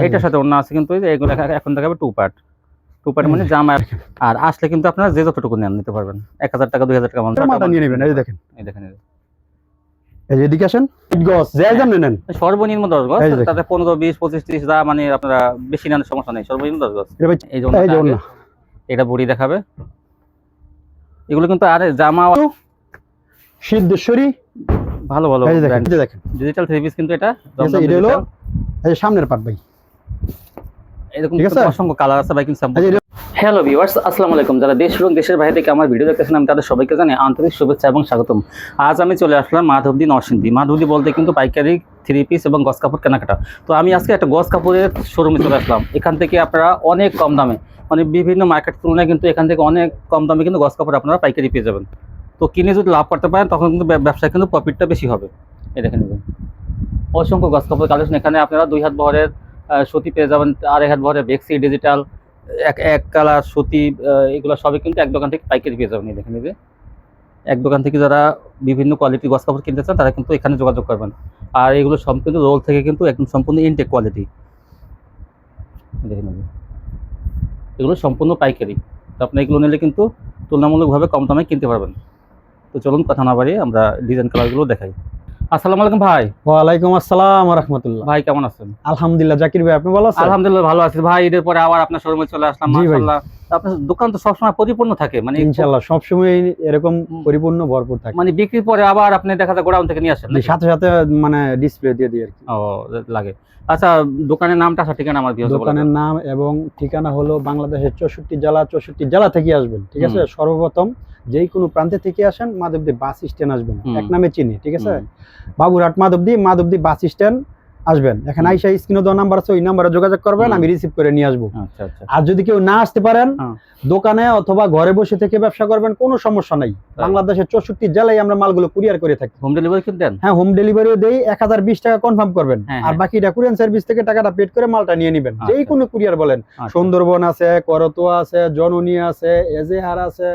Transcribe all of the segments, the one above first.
এইটার সাথে অন্য আছে কিন্তু এগুলো এখন দেখাবে টু পার্ট মানে জামা। আর আসলে কিন্তু আপনারা যে যতটুকু নেন নিতে পারবেন, 1000 টাকা 2000 টাকা মালটা নিয়ে নেবেন। এই দেখেন, এই দেখেন, এই এদিকে আসেন। গস যাই দাম নেন, সর্বনিম্ন 10 গজ, তাতে 15 20 25 30 যা মানে আপনারা বেশি নেন সমস্যা নেই, সর্বনিম্ন 10 গজ। এই জন্য এটা বডি দেখাবে। এগুলো কিন্তু আর জামা সিদ্ধেশ্বরী ভালো ভালো দেখেন, ডিজিটাল থ্রি পিস কিন্তু এটা এটা হলো এই সামনের পার্ট ভাই। এরকম অসংখ্য কালার আছে ভাই কিন্তু। হ্যালো ভিউয়ার্স, আসসালামু আলাইকুম। যারা দেশ এবং দেশের বাইরে থেকে আমার ভিডিও দেখতেছেন আমি তাদের সবাইকে জানাই আন্তরিক শুভেচ্ছা এবং স্বাগতম। আজ আমি চলে আসলাম মাধবদী নরসিংদী। মাধবদী বলতে কিন্তু পাইকারি থ্রি পিস এবং গজ কাপড় কেনাকাটা। তো আমি আজকে একটা গজ কাপড়ের শোরুমে চলে আসলাম। এখান থেকে আপনারা অনেক কম দামে, মানে বিভিন্ন মার্কেট তুলনায় কিন্তু এখান থেকে অনেক কম দামে কিন্তু গজ কাপড় আপনারা পাইকারি পেয়ে যাবেন। তো কিনে যদি লাভ করতে পারেন তখন কিন্তু ব্যবসায় কিন্তু প্রফিটটা বেশি হবে। এই দেখেন অসংখ্য গজ কাপড় কালেকশন। এখানে আপনারা 2 হাত বহরের সুতি পেয়ে যাবেন, 2.5 হাত বহরের বেক্সি ডিজিটাল, এক কালার সুতি, এগুলো সবই কিন্তু এক দোকান থেকে পাইকারি পেয়ে যাবেন। দেখেন এই যে এক দোকান থেকে যারা বিভিন্ন কোয়ালিটির গজ কাপড় কিনতে চান তারা কিন্তু এখানে যোগাযোগ করবেন। আর এগুলো সম্পূর্ণ রোল থেকে কিন্তু একদম সম্পূর্ণ ইনটেক কোয়ালিটি। দেখেন এগুলো সম্পূর্ণ পাইকারি। তো আপনি এগুলো নিলে কিন্তু তুলনামূলকভাবে কম দামে কিনতে পারবেন। তো চলুন কথা না বাড়িয়ে আমরা ডিজাইন কালারগুলো দেখাই। আসসালামু আলাইকুম ভাই। ওয়ালাইকুম আসসালাম ওয়া রাহমাতুল্লাহ। ভাই কেমন আছেন? আলহামদুলিল্লাহ। জাকির ভাই আপনি ভালো আছেন? আলহামদুলিল্লাহ ভালো আছি ভাই। ঈদের পরে আবার আপনার শোরুমে চলে আসলাম। মাশাআল্লাহ, আপনার দোকান তো সবসময় পরিপূর্ণ থাকে, মানে ইনশাআল্লাহ সবসময় এরকম পরিপূর্ণ ভরপুর থাকে। মানে বিক্রির পরে আবার আপনি দেখা যায় গোডাউন থেকে নিয়ে আসেন, সাথে সাথে মানে ডিসপ্লে দিয়ে দিই আর কি। ও লাগে। আচ্ছা, দোকানের নামটা ঠিকানা আমার ভিউয়ার্স বলেন। দোকানের নাম এবং ঠিকানা হলো বাংলাদেশের 64 জেলা থেকে আসবেন, ঠিক আছে? সর্বপ্রথম যেই কোনো প্রান্তে থেকে আসেন মাধবদী বাস স্ট্যান্ড আসবেন, এক নামে চিনি, ঠিক আছে? বাবুরহাট মাধবদী বাস স্ট্যান্ড আসবেন। এখানে আইসা স্ক্রিনে দেওয়া নাম্বার আছে, ওই নাম্বারে যোগাযোগ করবেন, আমি রিসিভ করে নিয়ে আসবো। আর যদি কেউ না আসতে পারেন দোকানে অথবা ঘরে বসে থেকে ব্যবসা করবেন, কোনো সমস্যা নাই। বাংলাদেশের 64 জেলায় আমরা মালগুলো কুরিয়ার করে থাকি। হোম ডেলিভারি কিন্তু দেন? হ্যাঁ, হোম ডেলিভারিও দেই। 1020 টাকা কনফার্ম করবেন, আর বাকিটা কুরিয়ার সার্ভিস থেকে টাকাটা পেড করে মালটা নিয়ে নেবেন। যেই কোনো কুরিয়ার বলেন, সুন্দরবন আছে, করতোয়া আছে, জননী আছে, এজেহার আছে,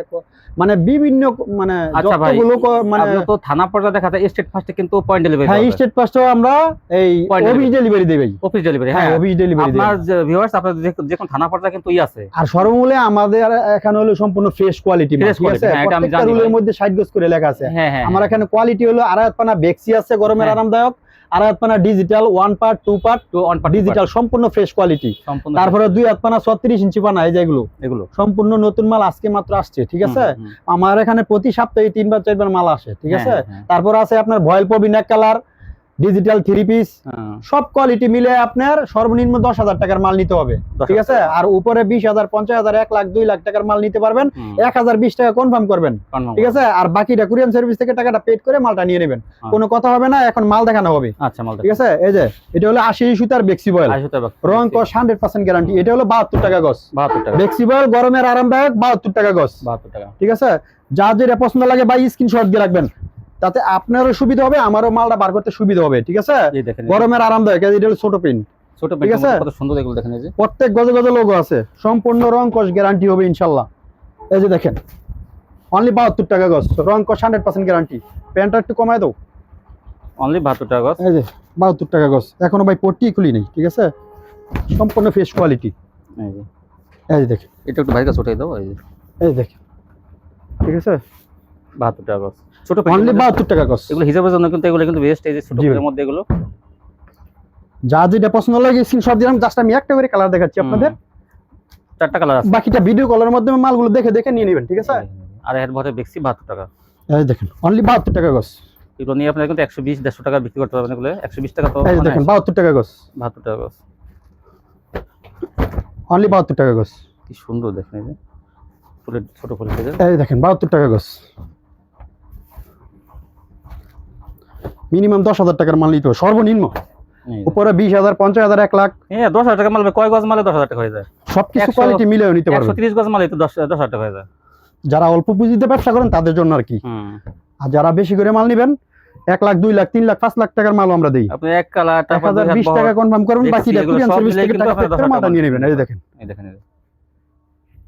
মানে বিভিন্ন মানে যতগুলো মানে তো থানা পর্যায়ে দেখা যায় স্টেট ফার্স্টে কিন্তু পয়েন্ট ডেলিভারি। হ্যাঁ, স্টেট ফার্স্টেও আমরা এই অফিস ডেলিভারি দেই ভাই। অফিস ডেলিভারি, হ্যাঁ অফিস ডেলিভারি। আপনার ভিউয়ার্স আপনাদের যে কোন থানা পর্যায়ে কিন্তু আছে। আর সর্বমূলে আমাদের এখানে হলো সম্পূর্ণ ফ্রেশ কোয়ালিটি, ঠিক আছে? প্রত্যেকটা রুলের মধ্যে 60 গজ করে লেখা আছে। আমার এখানে কোয়ালিটি হলো আড়াইহাত পানা বেক্সি আছে, গরমের আরামদায়ক। আড়াইহাত পানা ডিজিটাল 1 পার্ট 2 পার্ট ডিজিটাল সম্পূর্ণ ফ্রেশ কোয়ালিটি। তারপরে 2 হাত পানা 36 ইঞ্চি পানা, এই যেগুলো এগুলো সম্পূর্ণ নতুন মাল আজকে মাত্র আসছে, ঠিক আছে? আমার এখানে প্রতি সপ্তাহে 3 বার 4 বার মাল আসে, ঠিক আছে? তারপর আছে আপনার ভয়েল পবিন এক কালার ডিজিটাল থ্রি পিস, সব কোয়ালিটি মিলে আপনার সর্বনিম্ন 10,000 টাকার মাল নিতে হবে, ঠিক আছে? আর উপরে 20,000 50,000 1 লাখ 2 লাখ টাকার মাল নিতে পারবেন। 1020 টাকা কনফার্ম করবেন, ঠিক আছে? আর বাকিটা কুরিয়ার সার্ভিস থেকে টাকাটা পেড করে মালটা নিয়ে নেবেন, কোনো কথা হবে না। এখন মাল দেখানো হবে, আচ্ছা মাল, ঠিক আছে? এই যে এটা হলো 80 সুতার বেক্সি বয়েল, রং কস 100% গ্যারান্টি। এটা হলো 72 টাকা গজ, 72 টাকা বেক্সি বয়েল, গরমের আরামদায়ক, 72 টাকা গজ, 72 টাকা, ঠিক আছে? যা যেটা পছন্দ লাগে ভাই স্ক্রিনশট দিয়ে রাখবেন, তাতে আপনারও সুবিধা হবে, আমারও মালটা বার করতে সুবিধা হবে, ঠিক আছে? গরমের আরামদায়ক। এটা হলো ছোট প্রিন্ট, ঠিক আছে? কত সুন্দর এগুলো দেখেন। এই যে প্রত্যেক গজে গজে লোগো আছে, সম্পূর্ণ রং কস গ্যারান্টি হবে ইনশাআল্লাহ। এই যে দেখেন অনলি 72 টাকা গজ, রং কস 100% গ্যারান্টি। প্যান্টটা একটু কমায় দাও, অনলি 72 টাকা গজ। এই যে 72 টাকা গজ, এখনো ভাই পট্টি খুলি নেই, ঠিক আছে? সম্পূর্ণ ফ্রেশ কোয়ালিটি। এই যে দেখেন এটা একটু ভাই কাছে উঠাই দাও। এই দেখেন, ঠিক আছে? 72 টাকা গজ, ছোট অনলি 72 টাকা গজ। এগুলো হিজাবের জন্য কিন্তু এগুলো কিন্তু বেস্ট। এই যে ছোট এর মধ্যে এগুলো যা যেটা পছন্দ লাগে স্ক্রিনশট দিলাম। জাস্ট আমি একটা করে কালার দেখাচ্ছি আপনাদের, 4টা কালার আছে। বাকিটা ভিডিও কলের মাধ্যমে মালগুলো দেখে দেখে নিয়ে নেবেন, ঠিক আছে? আর এর ভরে বেক্সি 72 টাকা। এই দেখেন অনলি 72 টাকা গজ। এগুলো নিয়ে আপনারা কিন্তু 120 150 টাকা বিক্রি করতে পারবেন। এগুলো 120 টাকা। তো এই দেখেন 72 টাকা গজ, 72 টাকা গজ, অনলি 72 টাকা গজ। কি সুন্দর দেখেন। এই যে ফুলের ছোট ফুল থেকে, এই দেখেন 72 টাকা গজ। মিনিমাম 10,000 টাকার মাল নিতে হবে সর্বনিম্ন, উপরে 20,000 50,000 1 লাখ। হ্যাঁ 10,000 টাকা মাল, কয় গজ মালে 10,000 টাকা হয়ে যায়। সবকিছু কোয়ালিটি মিলেও নিতে পারবেন। 130 গজ মালে তো 10,000 টাকা হয়ে যায়। যারা অল্প পুঁজিতে ব্যবসা করেন তাদের জন্য আর কি। আর যারা বেশি করে মাল নেবেন 1 লাখ 2 লাখ 3 লাখ 5 লাখ টাকার মালও আমরা দেই। আপনি এক কালার 1020 টাকা কনফার্ম করবেন, বাকিটা কুরিয়ার সার্ভিস থেকে টাকা পেড করে মালটা নিয়ে নেবেন। এই দেখেন, এই দেখেন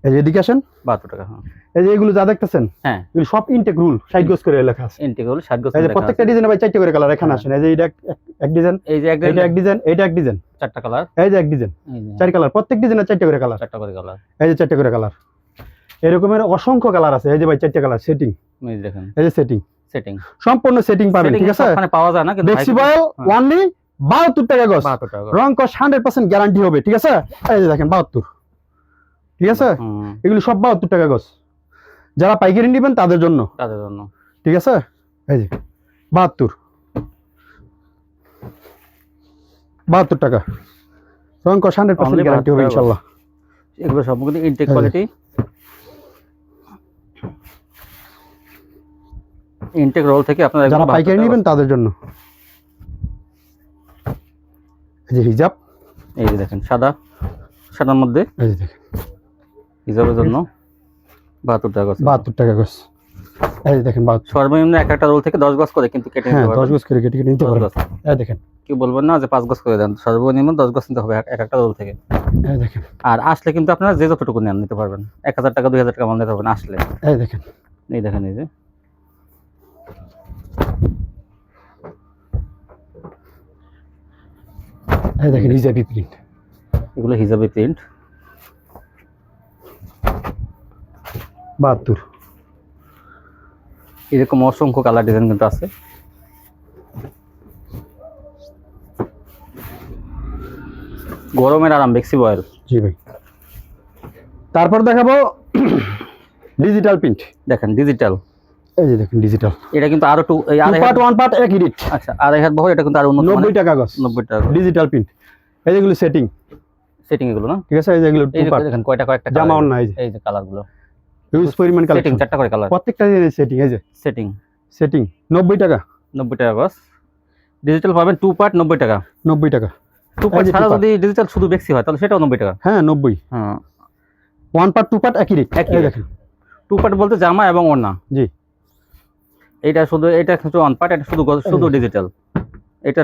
এই যে এদিকে আসেন, 72 টাকা। হ্যাঁ, এই যে এগুলো যা দেখতেছেন, হ্যাঁ, এগুলো সব ইনটেক রুল 60 গজ করে লেখা আছে। ইনটেক হলো 60 গজ। এই যে প্রত্যেকটা ডিজাইনে ভাই 4টা করে কালার। এখানে আসেন, এই যে এটা এক ডিজাইন, এই যে এটা এক ডিজাইন, এটা এক ডিজাইন, 4টা কালার। এই যে এক ডিজাইন, 4 কালার, প্রত্যেক ডিজাইনে 4টা করে কালার, 4টা করে কালার, এই যে 4টা করে কালার। এরকমের অসংখ্য কালার আছে। এই যে ভাই 4টা কালার সেটিং, এই দেখেন, এই যে সেটিং, সেটিং সম্পূর্ণ সেটিং পাবেন, ঠিক আছে? ওখানে পাওয়া যায় না, কিন্তু ফ্লেক্সিবল অনলি 72 টাকা গজ, 72 টাকা। রং কস 100% গ্যারান্টি হবে, ঠিক আছে? এই যে দেখেন 72, ঠিক আছে? এগুলো সব 72 টাকা গজ। যারা পাইকারি নেবেন তাদের জন্য, ঠিক আছে? এই যে 72 টাকা, রং কস 100% গ্যারান্টি হবে ইনশাআল্লাহ। এগুলো সবগুলো ইনটেক কোয়ালিটি, ইনটেক রোল থেকে আপনারা যারা পাইকারি নেবেন তাদের জন্য। এই যে হিজাব, এই যে দেখেন সাদার মধ্যে, এই যে দেখেন হিজাবের জন্য 72 টাকা। 72 টাকা গজ। এই যে দেখেন 72, সর্বনিম্ন এক একটা রোল থেকে 10 গজ করে কিন্তু কেটে নিতে পারবেন। 10 গজ করে কেটে নিতে পারবেন। এই দেখেন, কি বলবেন না যে 5 গজ করে দেন, সর্বনিম্ন 10 গজ নিতে হবে এক একটা রোল থেকে। এই দেখেন, আর আসলে কিন্তু আপনারা যে যতটুকু নেন নিতে পারবেন, 1000 টাকা 2000 টাকা মাল নিতে পারবেন আসলে। এই দেখেন, এই দেখেন, এই যে এই দেখেন হিজাবি প্রিন্ট, এগুলো হিজাবি প্রিন্ট, 72। এরকম অসংখ্য কালার ডিজাইন কিন্তু আছে। গরমের আরাম বেক্সি বয়েল। জি ভাই, তারপর দেখাবো ডিজিটাল প্রিন্ট। দেখেন ডিজিটাল, এই যে দেখেন ডিজিটাল, এটা কিন্তু আরো টু পার্ট 1 পার্ট একই রেট। আচ্ছা, আড়াই হাত বহর, এটা কিন্তু আরো উন্নত 90 টাকা গজ, 90 টাকা ডিজিটাল প্রিন্ট। এই যেগুলো সেটিং এগুলো না, ঠিক আছে? এই যেগুলো এই 2 পার্ট, দেখেন কয়েকটা জামা অন না, এই যে কালারগুলো ইউজ পরিমাণ সেটিং, কালেকশন, 4টা করে কালার, প্রত্যেকটা সেটিং। এই যে সেটিং 90 টাকা, 90 টাকা গজ। ডিজিটাল পাবেন 2 পার্ট 90 টাকা, 90 টাকা। 2 পার্ট ছাড়া যদি ডিজিটাল শুধু বেক্সি হয় তাহলে সেটাও 90 টাকা। হ্যাঁ 90। হ্যাঁ, 1 পার্ট 2 পার্ট একই রেট। এই দেখেন 2 পার্ট বলতে জামা এবং ওড়না। জি, এটা শুধু 1 পার্ট, এটা শুধু ডিজিটাল। এটা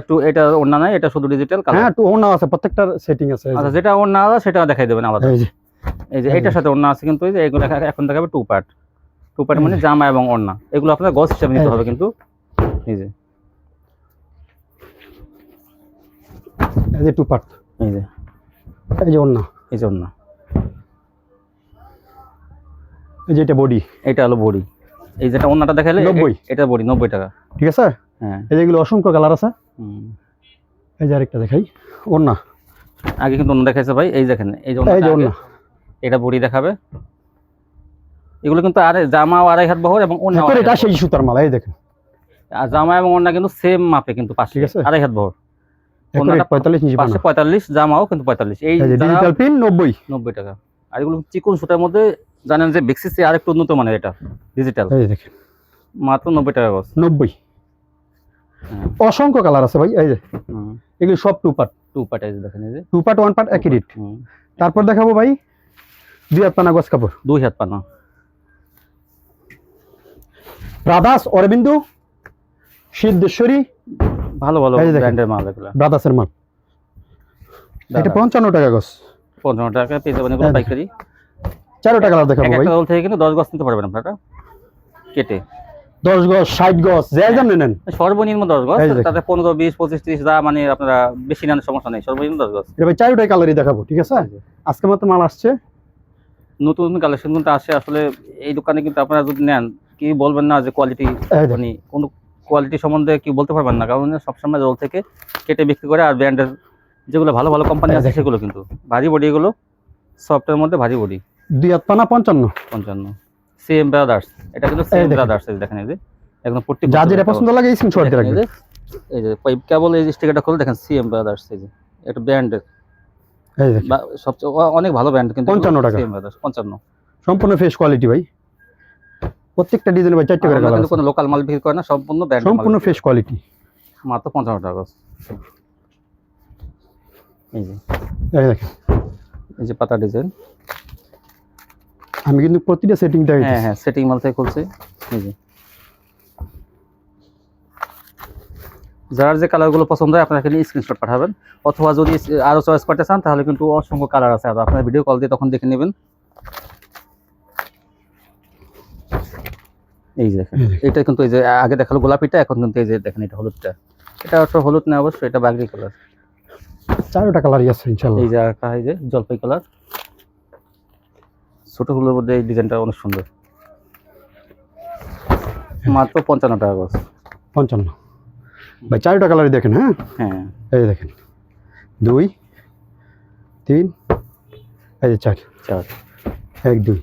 ওড়না নাই, এটা শুধু ডিজিটাল কালার। হ্যাঁ, ওড়না আছে, প্রত্যেকটার সেটিং আছে। আচ্ছা, যেটা ওড়না আলাদা সেটা দেখাই দেবেন আলাদা। এই যে এটার সাথে ওড়না আছে, কিন্তু এই যে এগুলো এখন দেখাবে 2 পার্ট। 2 পার্ট মানে জামা এবং ওড়না, এগুলো আপনার গজ হিসাবে নিতে হবে কিন্তু। এই যে 2 পার্ট, এই যে ওড়না, এই যে ওড়না, এই যে এটা বডি, এটা হলো বডি। এই যেটা ওড়নাটা দেখালে 90, এটা বডি 90 টাকা, ঠিক আছে? হ্যাঁ, এই যেগুলো অসংখ্য কালার আছে। এই যে আরেকটা দেখাই, ওড়না। আগে কিন্তু ওড়না দেখাইছে ভাই, এই দেখেন, এই যে ওড়না, এটা বডি দেখাবে। এগুলো কিন্তু জামা আড়াই হাত বহর এবং ওড়না, এটা সেই সুতার মাল। এই দেখেন, আর জামা এবং ওড়না কিন্তু সেম মাপে, কিন্তু পাশে আড়াই হাত বহর, 45 ইঞ্চি, পাশে 45, জামাও কিন্তু 45। এই ডিজিটাল পিন 90 টাকা। আর এগুলো চিকন সুতার মধ্যে, জানেন যে বেক্সিসে আরেকটু উন্নত মানের, এটা ডিজিটাল। এই দেখেন মাত্র 90 টাকা গজ। 90, অসংখ্য কালার আছে ভাই। এই যে এগুলো সব 2 পার্ট, এই যে দেখেন, এই যে 2 পার্ট 1 পার্ট একই রেট। তারপর দেখাবো ভাই 2 হাত পানা গজ কাপড়, 2 হাত পানা, ব্রাদার্স, অরবিন্দু, সিদ্ধেশ্বরী, ভালো ব্র্যান্ডের মাল এগুলো, ব্রাদার্সের মাল। এটা 55 টাকা গজ, 55 টাকা পেয়ে যাবেন এগুলো পাইকারি। 4টা কালার দেখাবো ভাই। একটা রোল থেকে কিন্তু 10 গজ নিতে পারবেন আপনারা কেটে, 10 গজ 60 গজ যে যেমন নেন, সর্বনিম্ন 10 গজ। তাতে 15 20 25 30 যা মানে আপনারা বেশি নেন সমস্যা নেই, সর্বনিম্ন 10 গজ। এটা ভাই 4টাই কালারই দেখাবো, ঠিক আছে? আজকে মাত্র মাল আসছে, নতুন কালেকশন কিন্তু আসে। আসলে এই দোকানে কিন্তু আপনারা যদি নেন, কি বলবেন না যে কোয়ালিটি, মানে কোন কোয়ালিটি সম্বন্ধে কি বলতে পারবেন না, কারণ সবসময় রোল থেকে কেটে বিক্রি করে। আর ব্র্যান্ডের যেগুলো ভালো কোম্পানি আছে সেগুলো কিন্তু ভারী বডি, এগুলো সফটের মধ্যে ভারী বডি। 2 হাত পানা 55। সিএম ব্রাদার্স, এটা কিন্তু সিএম ব্রাদার্স। দেখেন, এই যে একদম প্রত্যেক যা যেটা পছন্দ লাগে স্ক্রিনশট দিয়ে রাখবেন। এই যে কেবল এই স্টিকারটা খুলে দেখেন, সিএম ব্রাদার্স, এই যে এটা ব্র্যান্ডের, এই দেখেন সবচেয়ে অনেক ভালো ব্র্যান্ড কিন্তু। 55 টাকা, সিএম ব্রাদার্স 55, সম্পূর্ণ ফ্রেশ কোয়ালিটি ভাই। প্রত্যেকটা ডিজাইন ভাই 4টা করে কালার আছে, কোনো লোকাল মাল বিক্রি করে না, সম্পূর্ণ ব্র্যান্ড, সম্পূর্ণ ফ্রেশ কোয়ালিটি, মাত্র 55 টাকা। এই যে দেখেন, এই যে পাতা ডিজাইন, আমি কিন্তু প্রতিটা সেটিং দেখাই। হ্যাঁ, সেটিং মাল থেকে খুলছে। এই যে যার যে কালারগুলো পছন্দ হয় আপনারা এখানে স্ক্রিনশট পাঠাবেন, অথবা যদি আরো চয়েস করতে চান তাহলে কিন্তু অসংখ্য কালার আছে, আপনারা ভিডিও কল দিয়ে তখন দেখে নেবেন। এই যে দেখেন এটা কিন্তু এই যে আগে দেখালো গোলাপিটা, এখন কিন্তু এই যে দেখেন এটা হলুদটা। এটা অবশ্য হলুদ না, অবশ্যই এটা বাগরি কালার। 4টা কালারই আছে ইনশাআল্লাহ। এই যে একটা এই যে জলপাই কালার, ছোট ফুলের মধ্যে এই ডিজাইনটা অনেক সুন্দর। মাত্র 55 টাকা গজ। 55 ভাই। 4টা কালারই দেখেন। হ্যাঁ হ্যাঁ এই দেখেন 2 3 এই যে 4 1 2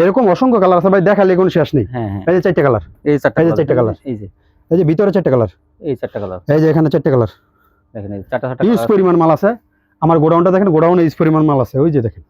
এরকম অসংখ্য কালার আছে ভাই, দেখালে কোনো শেষ নেই। হ্যাঁ এই যে 4টা কালার, এই 4টা কালার, এই যে ভিতরে 4টা কালার, এই 4টা কালার, এই যে এখানে 4টা কালার। দেখেন এই 4টা ইউজ পরিমাণ মাল আছে। আমার গোডাউনটা দেখেন, গোডাউনে ইউজ পরিমাণ মাল আছে। ওই যে দেখেন,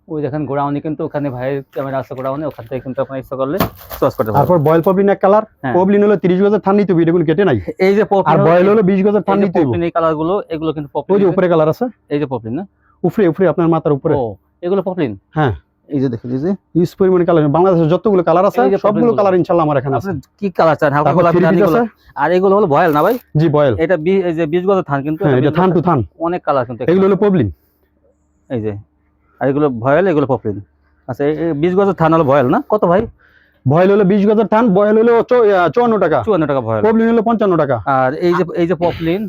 ওই দেখেন গোডাউনে কিন্তু ওখানে ভাইয়ের ক্যামেরা আছে গোডাউনে, ওখান থেকে কিন্তু আপনি ইচ্ছা করলে চয়েস করতে পারবেন। তারপর বয়েল পপলিন এক কালার, পপলিন হলো 30 গজের থান নিতে হবে, এটা কোনো কেটে নাই। এই যে পপলিন আর বয়েল হলো 20 গজের থান নিতে হবে। পপলিন এই কালারগুলো, এগুলো কিন্তু পপলিন। ওই যে উপরে কালার আছে, এই যে পপলিন না, উপরে আপনার মাথার উপরে। ও এগুলো পপলিন। হ্যাঁ এই যে দেখেন, এই যে ইউজ পরিমাণ কালার। বাংলাদেশের যতগুলো কালার আছে সবগুলো কালার ইনশাআল্লাহ আমার এখানে আছে। আপনি কি কালার চান? হালকা গোলাপি আছে। আর এগুলো হলো বয়েল না ভাই? জি বয়েল। এটা এই যে 20 গজের থান, কিন্তু এটা থান টু থান অনেক কালার কিন্তু। এগুলো হলো পপলিন। এই যে আর এগুলো ভয়েল, এগুলো পপলিন। আচ্ছা এই 20 গজের থান হলো ভয়েল না? কত ভাই? ভয়েল হলো 20 গজের থান, বয়েল হলো 54 টাকা। 54 টাকা ভয়েল। পপলিন হলো 55 টাকা। আর এই যে পপলিন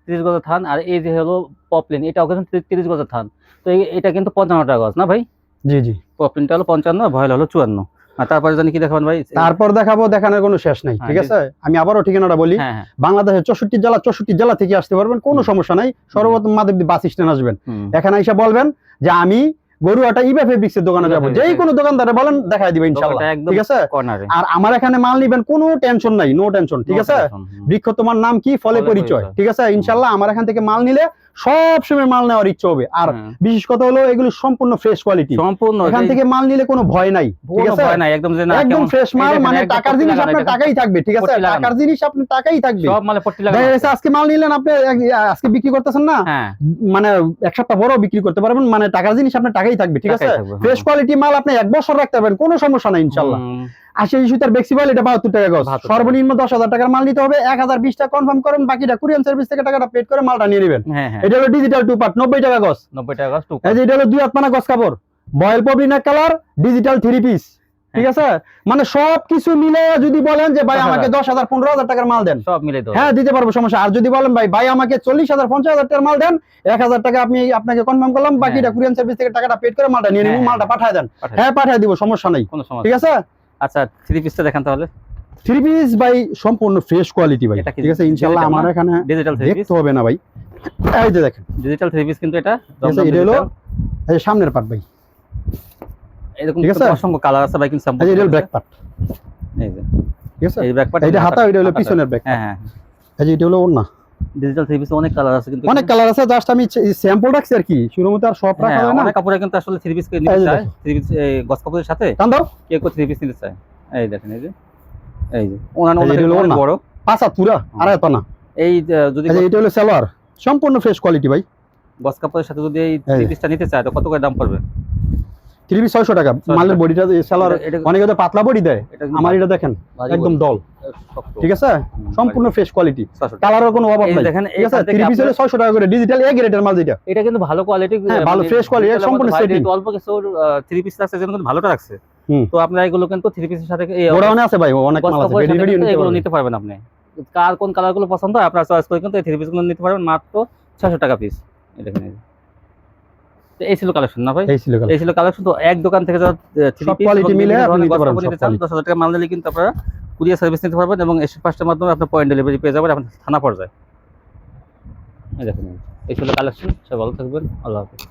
30 গজের থান, আর এই যে হলো পপলিন, এটাও কিন্তু 30 গজের থান। তো এটা কিন্তু 55 টাকা গজ না ভাই? জি জি। পপলিনটা হলো 55, ভয়েল হলো 54। আর তারপরে জানি কি দেখাবেন ভাই? তারপর দেখাবো, দেখানোর কোনো শেষ নাই। ঠিক আছে, আমি আবারও ঠিকানাটা বলি। বাংলাদেশের 64 জেলা থেকে আসতে পারবেন, কোনো সমস্যা নাই। সর্বপ্রথম মাধবদী বাস স্ট্যান্ড আসবেন, এখানে এসে বলবেন যে আমি গরুয়াটা ইবা ফেব্রিক্সের দোকানে যাবো। যেই কোনো দোকানদারে বলেন দেখাই দিবে ইনশাআল্লাহ। ঠিক আছে, আর আমার এখানে মাল নিবেন, কোনো টেনশন নাই, নো টেনশন। ঠিক আছে, বৃক্ষ তোমার নাম কি, ফলে পরিচয়। ঠিক আছে, ইনশাআল্লাহ আমার এখান থেকে মাল নিলে সব সময় মাল নেওয়ার ইচ্ছা হবে। আর বিশেষ কথা হলো এগুলো সম্পূর্ণ ফ্রেশ কোয়ালিটি, সম্পূর্ণ এখান থেকে মাল নিলে কোনো ভয় নাই। ঠিক আছে, একদম ফ্রেশ মাল, মানে টাকার জিনিস আপনার টাকাই থাকবে। ঠিক আছে, টাকার জিনিস আপনার টাকাই থাকবে। সব মালে পট্টি লাগানো আছে। আজকে মাল নিলেন আপনি, আজকে বিক্রি করতেছেন না, মানে এক সপ্তাহ বড় বিক্রি করতে পারবেন, মানে টাকার জিনিস আপনার টাকাই থাকবে। ঠিক আছে, ফ্রেশ কোয়ালিটি মাল আপনি 1 বছর রাখতে পারবেন, কোনো সমস্যা নাই ইনশাআল্লাহ। 80 সুতার বেক্সিবল, এটা 72 টাকা গজ। সর্বনিম্ন 10,000 টাকার মাল নিতে হবে। 1020 টাকা কনফার্ম করেন, বাকিটা কুরিয়ার সার্ভিস থেকে টাকাটা পেড করে মালটা নিয়ে নেবেন। এটা হলো ডিজিটাল 2 পার্ট, 90 টাকা গজ। 90 টাকা গজ 2 পার্ট। এটা হলো 2 হাতপানা গজ কাপড়, বয়েল পপলিন এক কালার, ডিজিটাল 3 পিস। ঠিক আছে, মানে সব কিছু মিলে যদি বলেন যে ভাই আমাকে 10,000 15,000 টাকার মাল দেন, সব মিলে দেব, হ্যাঁ দিতে পারবো, সমস্যা। আর যদি বলেন ভাই আমাকে 40,000 50,000 টাকার মাল দেন, 1,000 টাকা আপনাকে কনফার্ম করলাম, বাকিটা কুরিয়ার সার্ভিস থেকে টাকাটা পেড করে মালটা নিয়ে নিব, মালটা পাঠিয়ে দেন। হ্যাঁ পাঠিয়ে দিব, সমস্যা নাই। ঠিক আছে। আচ্ছা 3 পিসটা দেখান তাহলে। 3 পিস ভাই সম্পূর্ণ ফ্রেশ কোয়ালিটি ভাই। ঠিক আছে, ইনশাআল্লাহ আমার এখানে ডিজিটাল 3 পিস দেখতে হবে না ভাই। এই যে দেখেন ডিজিটাল 3 পিস, কিন্তু এটা এটা হলো এই সামনের পার্ট ভাই, এরকম অসংখ্য কালার আছে ভাই, কিন্তু এই যে ব্যাক পার্ট, এই যে ঠিক আছে, এই ব্যাক পার্ট, এটা হাতা, এটা হলো পিছনের ব্যাক। হ্যাঁ এই যে এটা হলো ওন্না। ডিজিটাল 3 পিস অনেক কালার আছে, কিন্তু অনেক কালার আছে, জাস্ট আমি স্যাম্পল রাখছি আর কি, শুরুর মধ্যে আর সব রাখা হয় না। অনেক কাপড়ে কিন্তু আসলে 3 পিস নিতে চায়, 3 পিস এই গস কাপড়ের সাথে টান দাও, কে কো 3 পিস নিতে চায়। এই দেখেন, এই যে ওনা বড় পাঁচা পুরা আর এত না। এই যদি এটা হলো সালোয়ার, সম্পূর্ণ ফ্রেশ কোয়ালিটি ভাই। গস কাপড়ের সাথে যদি এই 3 পিসটা নিতে চায়, তো কত করে দাম পড়বে? 3 পিস 600 টাকা। মালের বডিটা সালোয়ার, অনেকে তো পাতলা বডি দেয়, আমার এটা দেখেন একদম দল। ঠিক আছে, সম্পূর্ণ ফ্রেশ কোয়ালিটি, কালারের কোনো অভাব নাই। ঠিক আছে, 3 পিস হলো 600 টাকা করে, ডিজিটাল এ গ্রেডের মাল যেটা, এটা কিন্তু ভালো কোয়ালিটি, ভালো ফ্রেশ কোয়ালিটি, সম্পূর্ণ সেটিং। অল্প কিছু 3 পিস রাখছে, যেন কিন্তু ভালোটা রাখছে। তো আপনারা এগুলো কিন্তু 3 পিসের সাথে গোডাউনে আছে ভাই, অনেক মাল আছে, রেডি এগুলো নিতে পারবেন আপনি। কার কোন কালারগুলো পছন্দ হয় আপনারা চয়েস করে কিন্তু এই 3 পিসগুলো নিতে পারবেন মাত্র 600 টাকা পিস। এই দেখেন, এই ছিল কালেকশন না ভাই? এই ছিল কালেকশন। তো এক দোকান থেকে যারা 3 পিস কোয়ালিটি মিলে আপনি নিতে পারবেন, 10,000 টাকা মাল নিলে কিন্তু আপনারা কুরিয়ার সার্ভিস নিতে পারবেন, এবং এসি ফাস্টের মাধ্যমে আপনার পয়েন্ট ডেলিভারি পেয়ে যাবেন আপনার থানা পর্যায়ে। এই দেখেন, এই ছিল কালেকশন। সবাই ভালো থাকবেন, আল্লাহ হাফেজ।